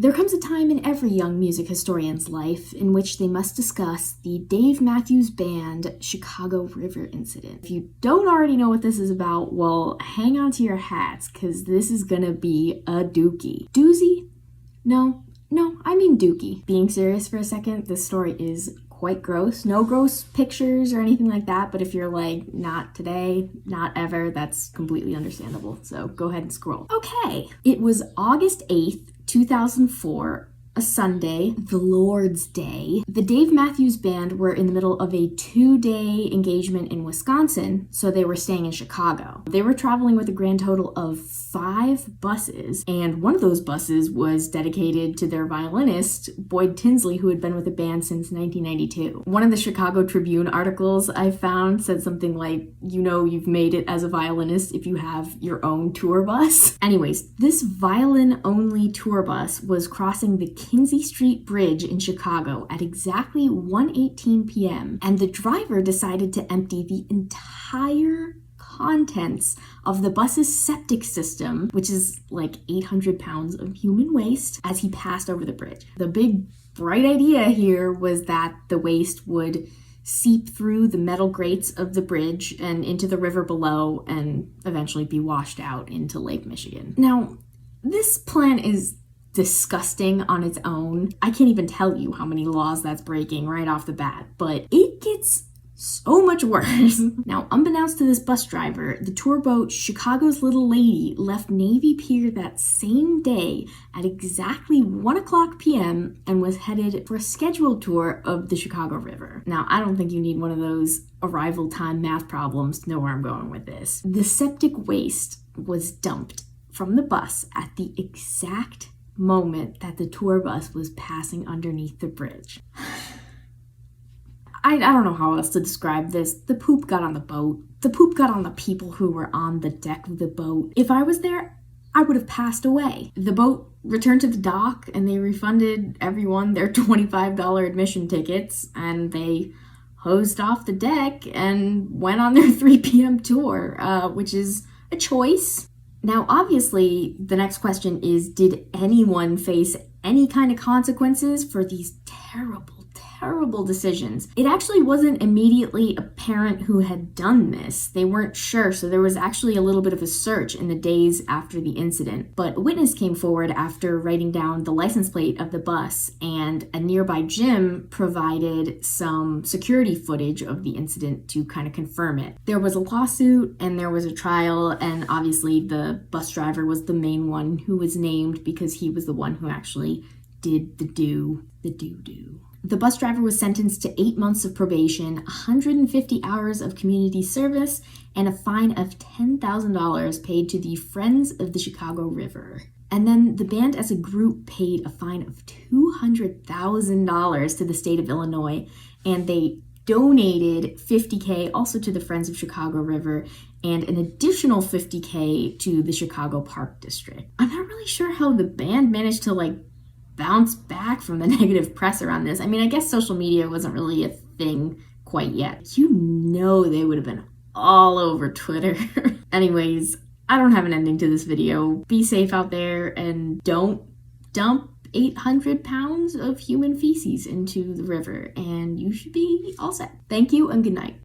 There comes a time in every young music historian's life in which they must discuss the Dave Matthews Band Chicago River incident. If you don't already know what this is about, well, hang on to your hats, because this is gonna be a dookie. Doozy? No, I mean dookie. Being serious for a second, this story is quite gross. No gross pictures or anything like that, but if you're like, not today, not ever, that's completely understandable. So go ahead and scroll. Okay, it was August 8th, 2004, a Sunday, the Lord's Day. The Dave Matthews Band were in the middle of a 2-day engagement in Wisconsin, so they were staying in Chicago. They were traveling with a grand total of 5 buses, and one of those buses was dedicated to their violinist, Boyd Tinsley, who had been with the band since 1992. One of the Chicago Tribune articles I found said something like, you know you've made it as a violinist if you have your own tour bus. Anyways, this violin-only tour bus was crossing the Kinsey Street Bridge in Chicago at exactly 1:18 p.m. and the driver decided to empty the entire contents of the bus's septic system, which is like 800 pounds of human waste, as he passed over the bridge. The big bright idea here was that the waste would seep through the metal grates of the bridge and into the river below and eventually be washed out into Lake Michigan. Now, this plan is disgusting on its own. I can't even tell you how many laws that's breaking right off the bat, but it gets so much worse. Now, unbeknownst to this bus driver, the tour boat Chicago's Little Lady left Navy Pier that same day at exactly 1:00 p.m. and was headed for a scheduled tour of the Chicago River. Now, I don't think you need one of those arrival time math problems to know where I'm going with this. The septic waste was dumped from the bus at the exact moment that the tour bus was passing underneath the bridge. I don't know how else to describe this. The poop got on the boat. The poop got on the people who were on the deck of the boat. If I was there, I would have passed away. The boat returned to the dock and they refunded everyone their $25 admission tickets, and they hosed off the deck and went on their 3 p.m. tour, which is a choice. Now, obviously, the next question is, did anyone face any kind of consequences for these terrible decisions? It actually wasn't immediately apparent who had done this. They weren't sure, so there was actually a little bit of a search in the days after the incident. But a witness came forward after writing down the license plate of the bus, and a nearby gym provided some security footage of the incident to kind of confirm it. There was a lawsuit and there was a trial, and obviously the bus driver was the main one who was named because he was the one who actually did the doo-doo. The bus driver was sentenced to 8 months of probation, 150 hours of community service, and a fine of $10,000 paid to the Friends of the Chicago River. And then the band as a group paid a fine of $200,000 to the state of Illinois, and they donated $50K also to the Friends of Chicago River and an additional $50K to the Chicago Park District. I'm not really sure how the band managed to bounce back from the negative press around this. I mean, I guess social media wasn't really a thing quite yet. You know they would have been all over Twitter. Anyways, I don't have an ending to this video. Be safe out there and don't dump 800 pounds of human feces into the river, and you should be all set. Thank you and good night.